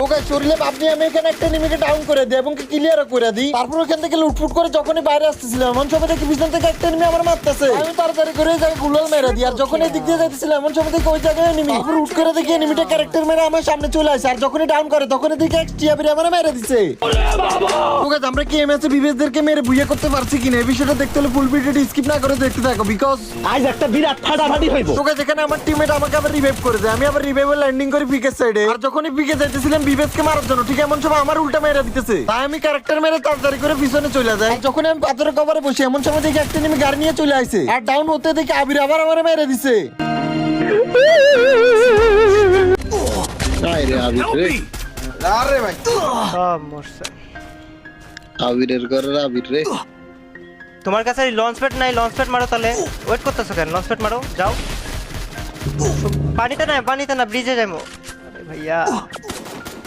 ওকে চুরলে আপনি আমি এখানে একটা এনিমিকে ডাউন করে দিই এবং ক্লিয়ার করে দিই। তারপর ওখান থেকে লুটফুট করে যখনই বাইরে আসতেছিলাম এমন সময় দেখি পিছন থেকে একটা এনিমি আমার মারতেছে। আমি তাড়াতাড়ি করে ওই জায়গায় গুলাল মেরে দিই। আর যখন এই দিক দিয়ে যাইতেছিলাম এমন সময় দেখি ওই জায়গায় এনিমি। তারপর উঠ করে দেখি এনিমিটা ক্যারেক্টার মেরে আমার সামনে চলে আসে। আর যখনই ডাউন করে তখনই দেখি এক টিয়াবিরে আমার মেরে দিছে। ওকে আমরা কি এমএসএ বিবেসদেরকে মেরে বুইয়া করতে পারছি কিনা এই বিষয়টা দেখতে হলে ফুল ভিডিওটি স্কিপ না করে দেখতে থাকো, বিকজ আজ একটা বিরাট ফাটাফাটি হইব। ওকে যেখানে আমার টিমমেট আমাকে আবার রিভাইভ করে দেয়, আমি আবার রিভাইভে ল্যান্ডিং করি পিকের সাইডে। আর যখনই পিকে যাইতেছিলাম বিবেসকে মারার জন্য ঠিক এমন সময় আমার উল্টা মেরে দিতেছে। তাই আমি ক্যারেক্টার মেরে তাড়াতাড়ি করে পিছনে চলে যাই। আর যখন আমি পাথরের কভারে বসি এমন সময় দেখি একটা এনিমি গাড়ি নিয়ে চলে আসে। আর ডাউন হতে দেখি আবির আবার আমার মেরে দিছে। আরে আবির রে, আরে ভাই সব মরছে। আবিরের ঘরের আবির রে। তোমার কাছে লঞ্চ প্যাড নাই? লঞ্চ প্যাড মারো তাহলে। ওয়েট করতেছো কেন? লঞ্চ প্যাড মারো, যাও। পানিতে না ব্রিজে যাইমো। আরে ভাইয়া